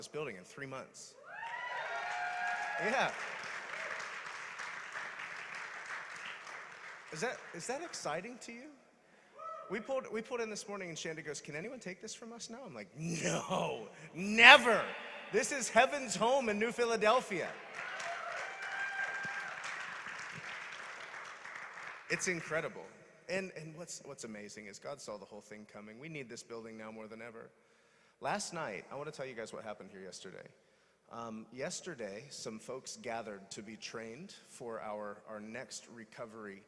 this building in 3 months. Yeah. Is that exciting to you? We pulled in this morning and Shanda goes, "Can anyone take this from us now?" I'm like, "No, never. This is heaven's home in New Philadelphia." It's incredible. And what's amazing is God saw the whole thing coming. We need this building now more than ever. Last night, I want to tell you guys what happened here yesterday. Yesterday, some folks gathered to be trained for our next recovery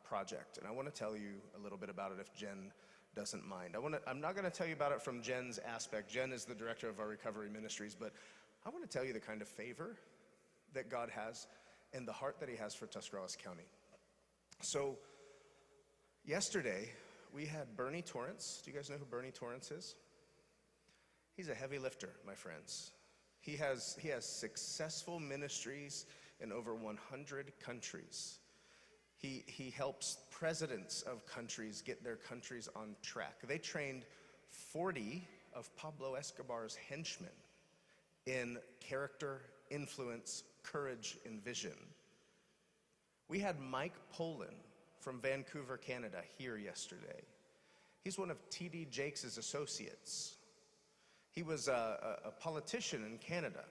project. And I want to tell you a little bit about it if Jen doesn't mind. I'm not going to tell you about it from Jen's aspect. Jen is the director of our recovery ministries, but I want to tell you the kind of favor that God has and the heart that he has for Tuscarawas County. So yesterday, we had Bernie Torrance. Do you guys know who Bernie Torrance is? He's a heavy lifter, my friends. He has successful ministries in over 100 countries. He helps presidents of countries get their countries on track. They trained 40 of Pablo Escobar's henchmen in character, influence, courage, and vision. We had Mike Pollan from Vancouver, Canada, here yesterday. He's one of T.D. Jakes' associates. He was a politician in Canada.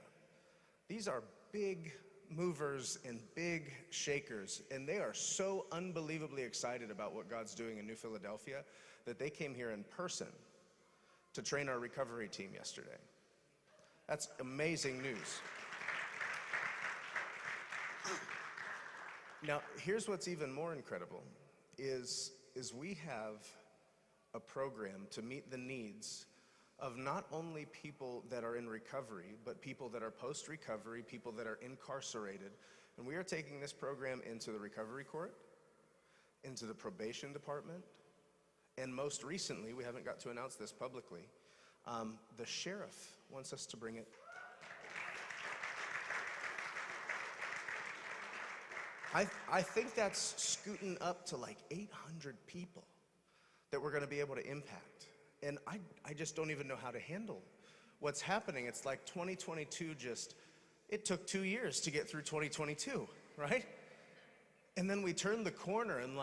These are big movers and big shakers, and they are so unbelievably excited about what God's doing in New Philadelphia that they came here in person to train our recovery team yesterday. That's amazing news. Now, here's what's even more incredible is we have a program to meet the needs of not only people that are in recovery, but people that are post-recovery, people that are incarcerated. And we are taking this program into the recovery court, into the probation department, and most recently, we haven't got to announce this publicly, the sheriff wants us to bring it. I think that's scooting up to like 800 people that we're going to be able to impact. And I just don't even know how to handle what's happening. It's like 2022 it took 2 years to get through 2022, right? And then we turned the corner and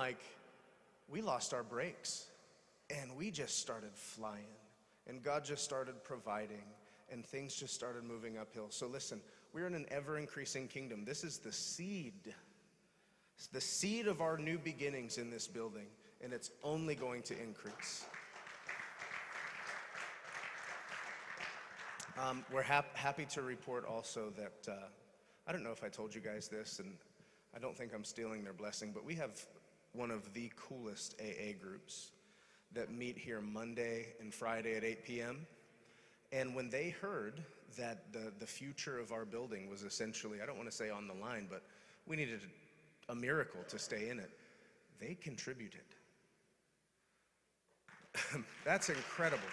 we lost our brakes. And we just started flying. And God just started providing. And things just started moving uphill. So listen, we're in an ever-increasing kingdom. This is the seed. It's the seed of our new beginnings in this building. And it's only going to increase. We're happy to report also that, I don't know if I told you guys this, and I don't think I'm stealing their blessing, but we have one of the coolest AA groups that meet here Monday and Friday at 8 p.m. And when they heard that the future of our building was essentially, I don't want to say on the line, but we needed a miracle to stay in it, they contributed. That's incredible.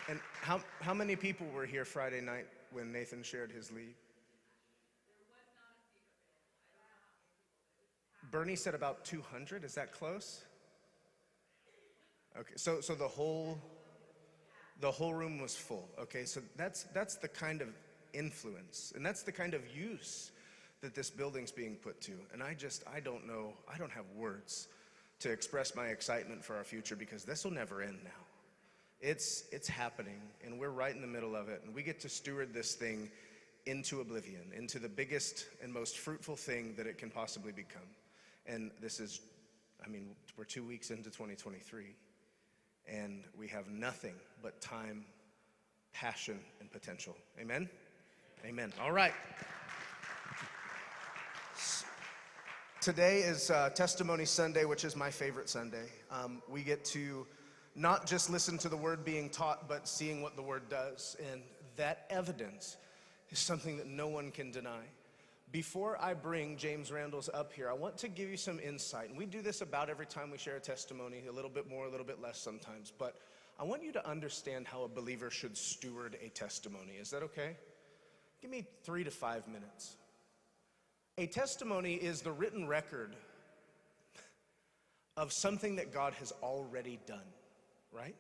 And how many people were here Friday night when Nathan shared his lead? There was not a seat available. I don't know how many people. Bernie said about 200. Is that close? Okay, so the whole room was full. Okay, so that's the kind of influence, and that's the kind of use that this building's being put to. And I don't know. I don't have words to express my excitement for our future because this will never end now. It's happening, and we're right in the middle of it, and we get to steward this thing into oblivion, into the biggest and most fruitful thing that it can possibly become. And this is, we're 2 weeks into 2023, and we have nothing but time, passion, and potential. Amen? Amen. All right. Today is Testimony Sunday, which is my favorite Sunday. We get to not just listen to the word being taught, but seeing what the word does. And that evidence is something that no one can deny. Before I bring James Randles up here, I want to give you some insight. And we do this about every time we share a testimony, a little bit more, a little bit less sometimes. But I want you to understand how a believer should steward a testimony. Is that okay? Give me 3 to 5 minutes. A testimony is the written record of something that God has already done. Right?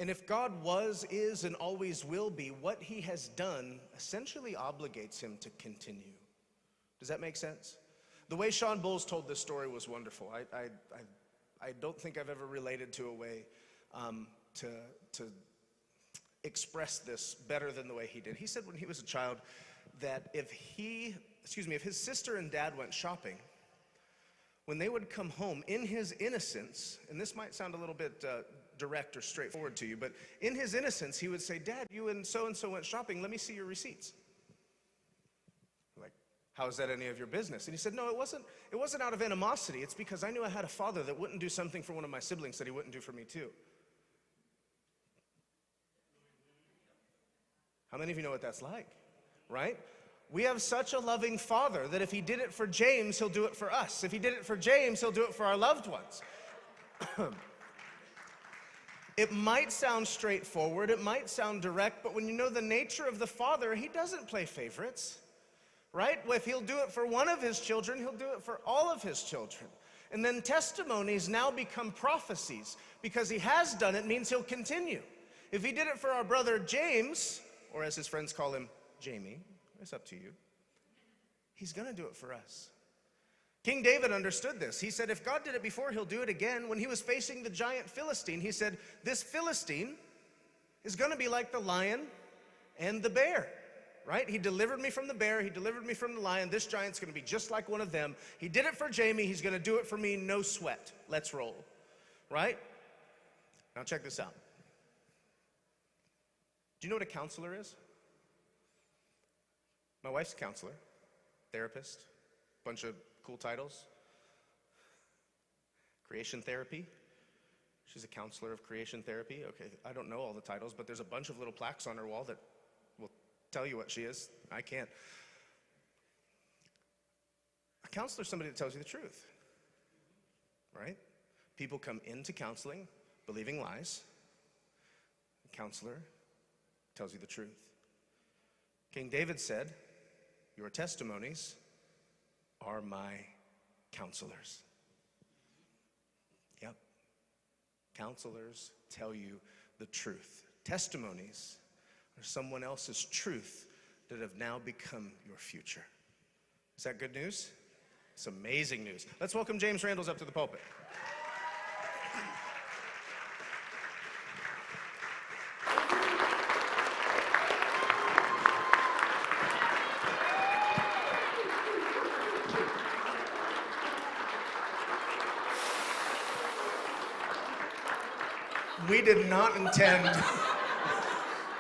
And if God was, is, and always will be, what he has done essentially obligates him to continue. Does that make sense? The way Sean Bowles told this story was wonderful. I don't think I've ever related to a way to express this better than the way he did. He said when he was a child that if his sister and dad went shopping, when they would come home in his innocence, and this might sound a little bit direct or straightforward to you, but in his innocence, he would say, "Dad, you and so went shopping. Let me see your receipts." Like, how is that any of your business? And he said, "No, it wasn't out of animosity. It's because I knew I had a father that wouldn't do something for one of my siblings that he wouldn't do for me too." How many of you know what that's like, right? We have such a loving father that if he did it for James, he'll do it for us. If he did it for James, he'll do it for our loved ones. It might sound straightforward, it might sound direct, but when you know the nature of the Father, he doesn't play favorites, right? If he'll do it for one of his children, he'll do it for all of his children. And then testimonies now become prophecies. Because he has done it means he'll continue. If he did it for our brother James, or as his friends call him, Jamie, it's up to you, he's gonna do it for us. King David understood this. He said, if God did it before, he'll do it again. When he was facing the giant Philistine, he said, this Philistine is going to be like the lion and the bear, right? He delivered me from the bear. He delivered me from the lion. This giant's going to be just like one of them. He did it for Jamie. He's going to do it for me. No sweat. Let's roll, right? Now check this out. Do you know what a counselor is? My wife's a counselor, therapist, bunch of cool titles. Creation therapy. She's a counselor of creation therapy. Okay, I don't know all the titles, but there's a bunch of little plaques on her wall that will tell you what she is. I can't. A counselor is somebody that tells you the truth, right? People come into counseling believing lies. A counselor tells you the truth. King David said, your testimonies are my counselors. Yep. Counselors tell you the truth. Testimonies are someone else's truth that have now become your future. Is that good news? It's amazing news. Let's welcome James Randles up to the pulpit. We did not intend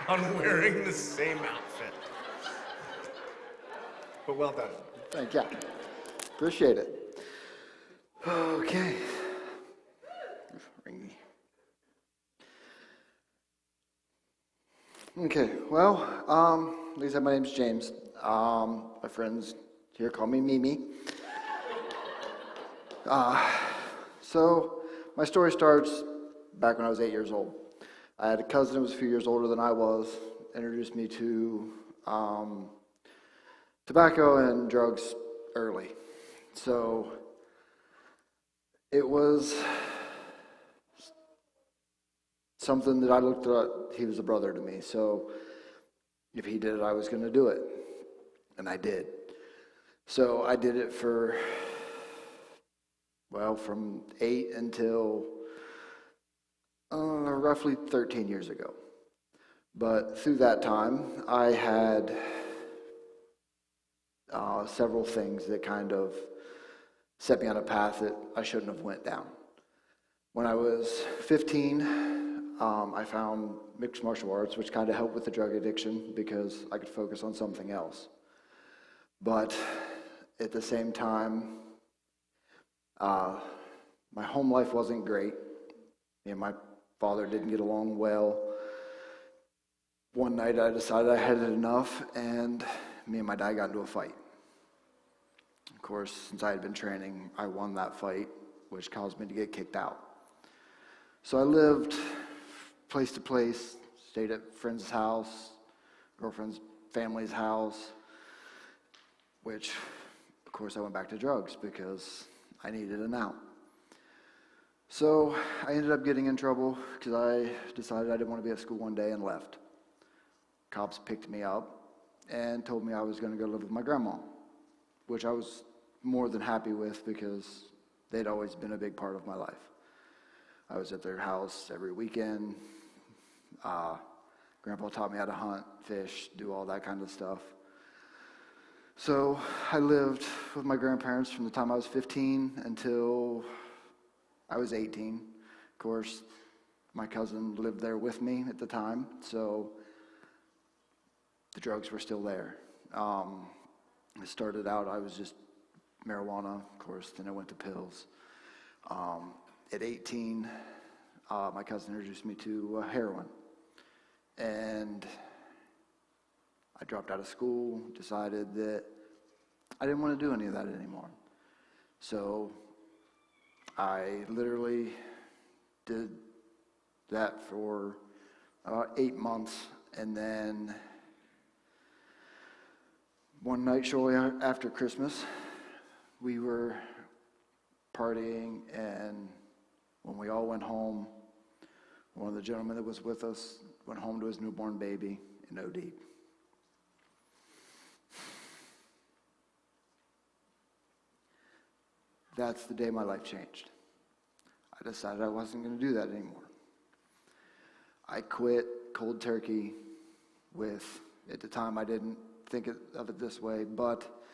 on wearing the same outfit. But well done. Thank you. Appreciate it. Okay. Okay, well, like I said, my name's James. My friends here call me Mimi. So my story starts back when I was 8 years old. I had a cousin who was a few years older than I was, introduced me to tobacco and drugs early. So it was something that I looked at. He was a brother to me, so if he did it, I was going to do it, and I did. So I did it for, well, from 8 until roughly 13 years ago. But through that time, I had several things that kind of set me on a path that I shouldn't have went down. When I was 15, I found mixed martial arts, which kind of helped with the drug addiction because I could focus on something else. But at the same time, my home life wasn't great. Me and my father didn't get along well. One night I decided I had enough, and me and my dad got into a fight. Of course, since I had been training, I won that fight, which caused me to get kicked out. So I lived place to place, stayed at friends' house, girlfriend's family's house, which, of course, I went back to drugs because I needed an out. So I ended up getting in trouble because I decided I didn't want to be at school one day and left. Cops picked me up and told me I was going to go live with my grandma, which I was more than happy with because they'd always been a big part of my life. I was at their house every weekend. Grandpa taught me how to hunt, fish, do all that kind of stuff. So I lived with my grandparents from the time I was 15 until I was 18. Of course, my cousin lived there with me at the time, so the drugs were still there. It started out, I was just marijuana, of course, then I went to pills. At 18, my cousin introduced me to heroin. And I dropped out of school, decided that I didn't want to do any of that anymore. So I literally did that for about 8 months, and then one night shortly after Christmas, we were partying, and when we all went home, one of the gentlemen that was with us went home to his newborn baby and OD'd. That's the day my life changed. I decided I wasn't going to do that anymore. I quit cold turkey with, at the time I didn't think of it this way, but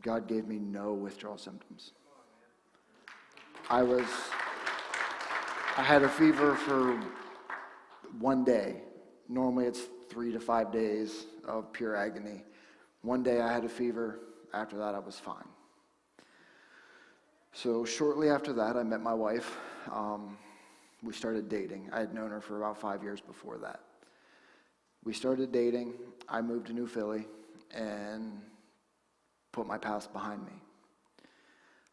God gave me no withdrawal symptoms. I had a fever for one day. Normally it's 3 to 5 days of pure agony. One day I had a fever. After that I was fine. So shortly after that I met my wife. We started dating. I had known her for about 5 years before that. We started dating. I moved to New Philly and put my past behind me.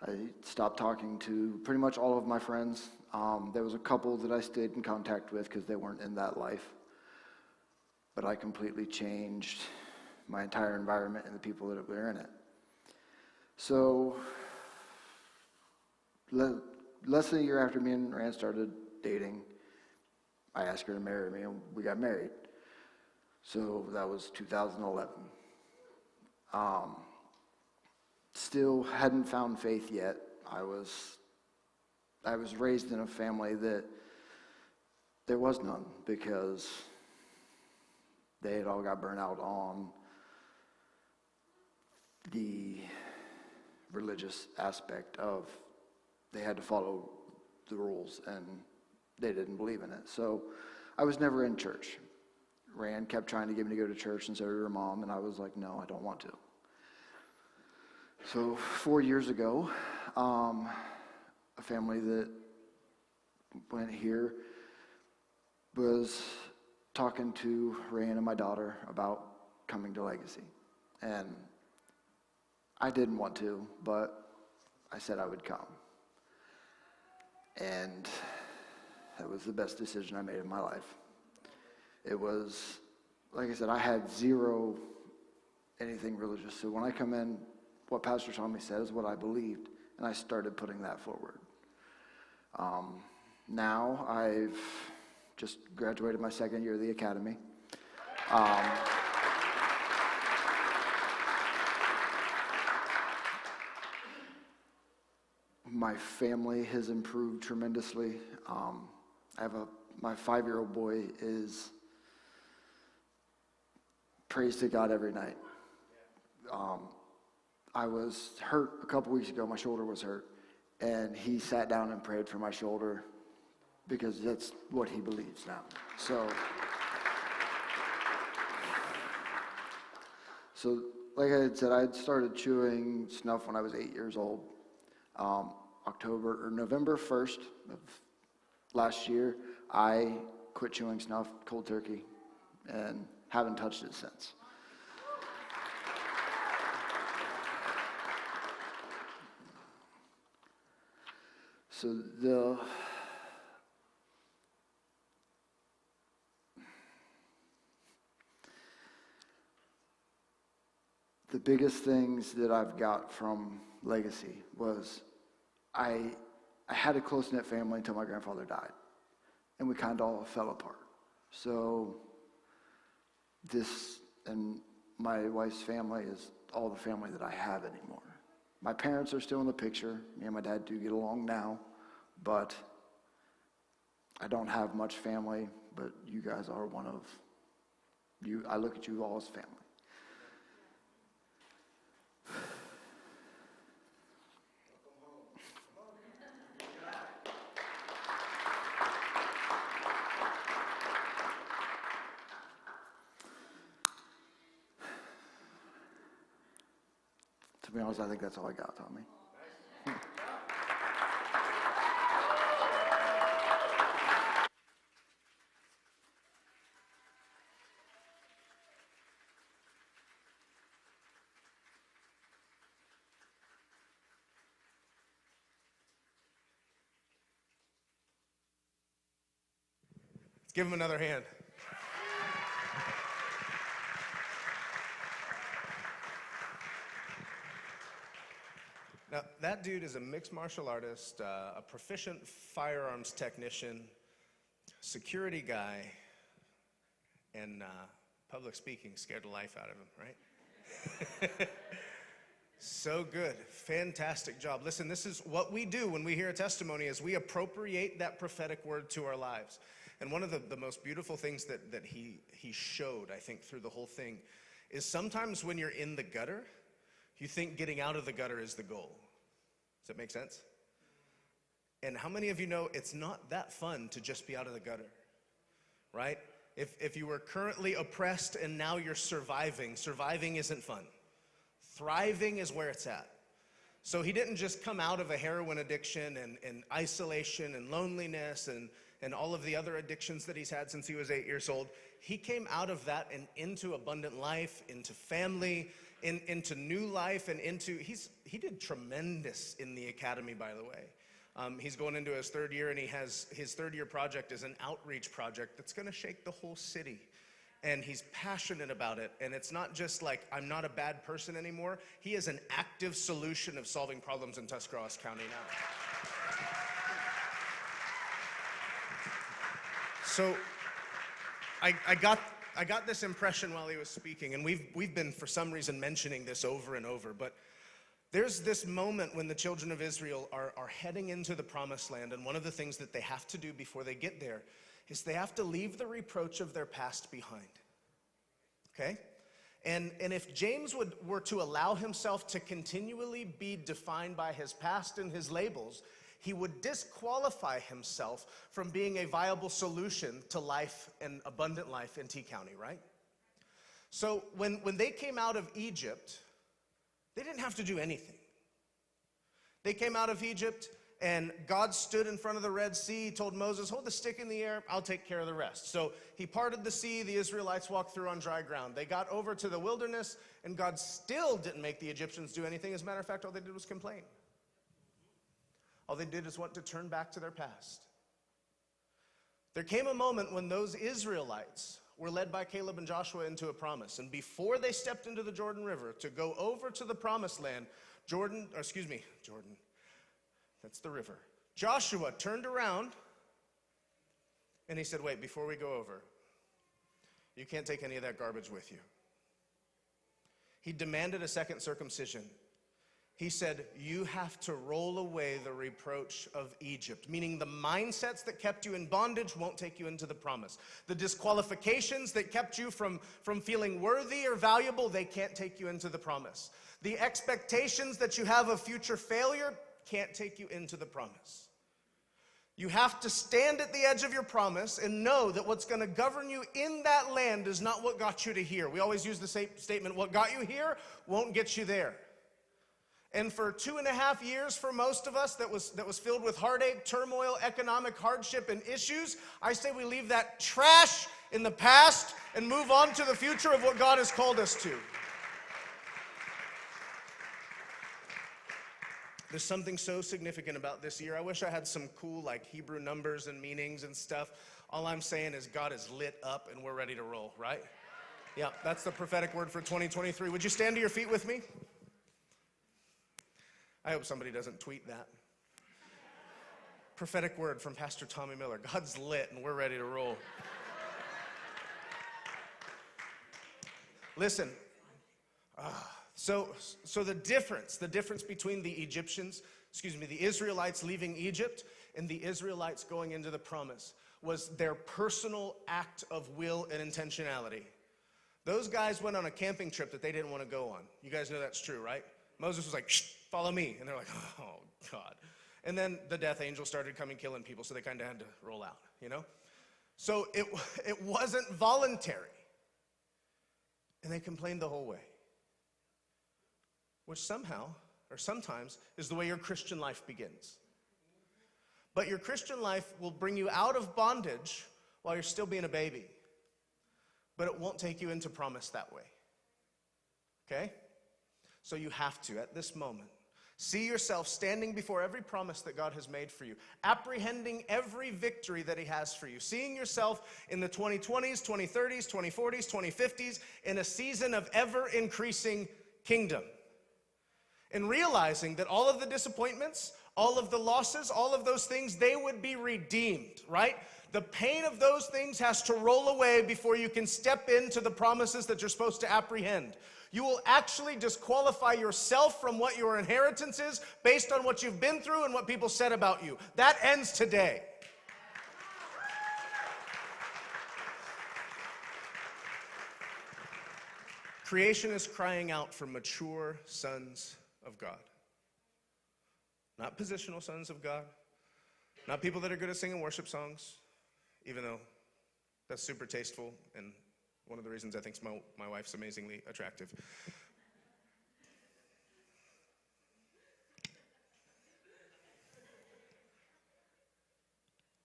I stopped talking to pretty much all of my friends. There was a couple that I stayed in contact with because they weren't in that life. But I completely changed my entire environment and the people that were in it. So, less than a year after me and Rand started dating, I asked her to marry me, and we got married. So that was 2011. Still hadn't found faith yet. I was raised in a family that there was none because they had all got burnt out on the religious aspect of they had to follow the rules, and they didn't believe in it. So I was never in church. Rand kept trying to get me to go to church, and so did her mom, and I was like, no, I don't want to. So 4 years ago, a family that went here was talking to Rand and my daughter about coming to Legacy. And I didn't want to, but I said I would come. And that was the best decision I made in my life. It was, like I said, I had zero anything religious. So when I come in, what Pastor Tommy said is what I believed, and I started putting that forward. Now I've just graduated my second year of the academy. My family has improved tremendously. My 5-year-old boy is prays to God every night. I was hurt a couple weeks ago. My shoulder was hurt, and he sat down and prayed for my shoulder because that's what he believes now. So like I had said, I had started chewing snuff when I was 8 years old. November 1st of last year, I quit chewing snuff cold turkey and haven't touched it since. So the biggest things that I've got from Legacy was I I had a close-knit family until my grandfather died, and we kind of all fell apart. So this and my wife's family is all the family that I have anymore. My parents are still in the picture. Me and my dad do get along now, but I don't have much family, but you guys are one of you. I look at you all as family. To be honest, I think that's all I got, Tommy. Let's give him another hand. Now, that dude is a mixed martial artist, a proficient firearms technician, security guy, and public speaking scared the life out of him, right? So good. Fantastic job. Listen, this is what we do when we hear a testimony is we appropriate that prophetic word to our lives. And one of the most beautiful things that he showed, I think, through the whole thing is sometimes when you're in the gutter, you think getting out of the gutter is the goal. Does that make sense? And how many of you know it's not that fun to just be out of the gutter, right? If you were currently oppressed and now you're surviving isn't fun. Thriving is where it's at. So he didn't just come out of a heroin addiction and isolation and loneliness and all of the other addictions that he's had since he was 8 years old. He came out of that and into abundant life, into family, into new life, and he did tremendous in the academy, by the way. He's going into his third year, and his third year project is an outreach project that's going to shake the whole city. And he's passionate about it. And it's not just like, I'm not a bad person anymore. He is an active solution of solving problems in Tuscarawas County now. So I got this impression while he was speaking, and we've been, for some reason, mentioning this over and over, but there's this moment when the children of Israel are heading into the promised land, and one of the things that they have to do before they get there is they have to leave the reproach of their past behind, okay? And if James were to allow himself to continually be defined by his past and his labels, he would disqualify himself from being a viable solution to life and abundant life in T County, right? So when they came out of Egypt, they didn't have to do anything. They came out of Egypt, and God stood in front of the Red Sea, told Moses, hold the stick in the air, I'll take care of the rest. So he parted the sea, the Israelites walked through on dry ground. They got over to the wilderness, and God still didn't make the Egyptians do anything. As a matter of fact, all they did was complain. All they did is want to turn back to their past. There came a moment when those Israelites were led by Caleb and Joshua into a promise. And before they stepped into the Jordan River to go over to the promised land, Jordan, that's the river. Joshua turned around and he said, wait, before we go over, you can't take any of that garbage with you. He demanded a second circumcision. He said, you have to roll away the reproach of Egypt, meaning the mindsets that kept you in bondage won't take you into the promise. The disqualifications that kept you from feeling worthy or valuable, they can't take you into the promise. The expectations that you have of future failure can't take you into the promise. You have to stand at the edge of your promise and know that what's going to govern you in that land is not what got you to here. We always use the same statement, what got you here won't get you there. And for 2.5 years, for most of us, that was filled with heartache, turmoil, economic hardship, and issues. I say we leave that trash in the past and move on to the future of what God has called us to. There's something so significant about this year. I wish I had some cool like Hebrew numbers and meanings and stuff. All I'm saying is God is lit up and we're ready to roll, right? Yeah, that's the prophetic word for 2023. Would you stand to your feet with me? I hope somebody doesn't tweet that. prophetic word from Pastor Tommy Miller. God's lit and we're ready to roll. Listen, so the difference between the Israelites leaving Egypt and the Israelites going into the promise was their personal act of will and intentionality. Those guys went on a camping trip that they didn't want to go on. You guys know that's true, right? Moses was like, shh, follow me. And they're like, oh, God. And then the death angel started coming killing people, so they kind of had to roll out, you know? So it wasn't voluntary. And they complained the whole way. Which somehow, or sometimes, is the way your Christian life begins. But your Christian life will bring you out of bondage while you're still being a baby. But it won't take you into promise that way. Okay? So you have to, at this moment, see yourself standing before every promise that God has made for you, apprehending every victory that he has for you, seeing yourself in the 2020s, 2030s, 2040s, 2050s, in a season of ever-increasing kingdom. And realizing that all of the disappointments, all of the losses, all of those things, they would be redeemed, right? The pain of those things has to roll away before you can step into the promises that you're supposed to apprehend. You will actually disqualify yourself from what your inheritance is based on what you've been through and what people said about you. That ends today. Creation is crying out for mature sons of God. Not positional sons of God. Not people that are good at singing worship songs, even though that's super tasteful and one of the reasons I think my wife's amazingly attractive.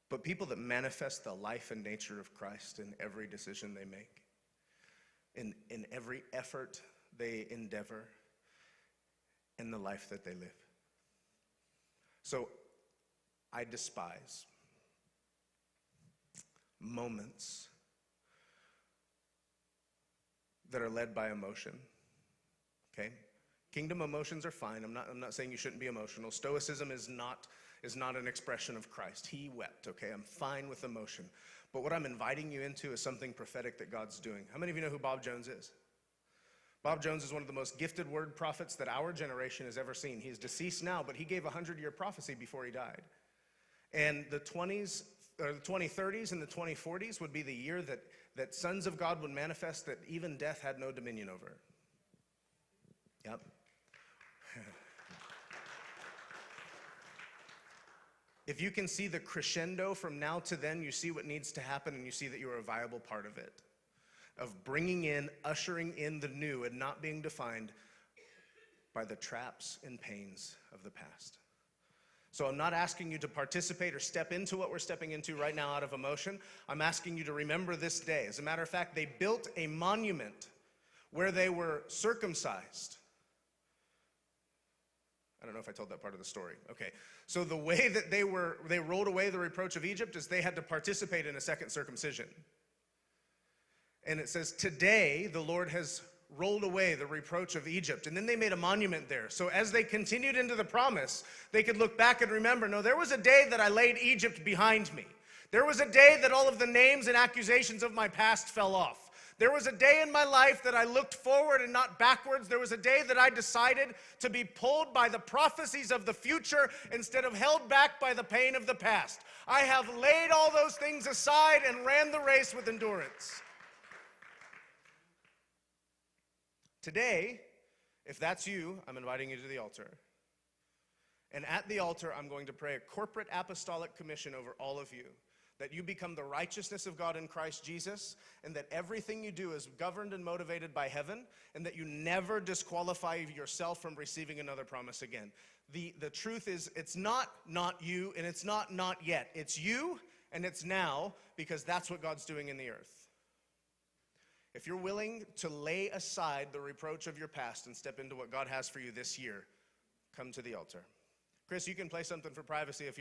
But people that manifest the life and nature of Christ in every decision they make, in every effort they endeavor, in the life that they live. So I despise moments that are led by emotion, okay? Kingdom emotions are fine. I'm not saying you shouldn't be emotional. Stoicism is not an expression of Christ. He wept, okay? I'm fine with emotion. But what I'm inviting you into is something prophetic that God's doing. How many of you know who Bob Jones is? Bob Jones is one of the most gifted word prophets that our generation has ever seen. He's deceased now, but he gave a 100-year prophecy before he died. And the 2030s and the 2040s would be the year that sons of God would manifest that even death had no dominion over. Yep. If you can see the crescendo from now to then, you see what needs to happen and you see that you're a viable part of it. Of bringing in, ushering in the new and not being defined by the traps and pains of the past. So I'm not asking you to participate or step into what we're stepping into right now out of emotion. I'm asking you to remember this day. As a matter of fact, they built a monument where they were circumcised. I don't know if I told that part of the story. Okay, so the way that they rolled away the reproach of Egypt is they had to participate in a second circumcision. And it says, today the Lord has rolled away the reproach of Egypt. And then they made a monument there. So as they continued into the promise, they could look back and remember, no, there was a day that I laid Egypt behind me. There was a day that all of the names and accusations of my past fell off. There was a day in my life that I looked forward and not backwards. There was a day that I decided to be pulled by the prophecies of the future instead of held back by the pain of the past. I have laid all those things aside and ran the race with endurance. Today, if that's you, I'm inviting you to the altar. And at the altar, I'm going to pray a corporate apostolic commission over all of you, that you become the righteousness of God in Christ Jesus, and that everything you do is governed and motivated by heaven, and that you never disqualify yourself from receiving another promise again. The truth is, it's not you, and it's not yet. It's you, and it's now, because that's what God's doing in the earth. If you're willing to lay aside the reproach of your past and step into what God has for you this year, come to the altar. Chris, you can play something for privacy if you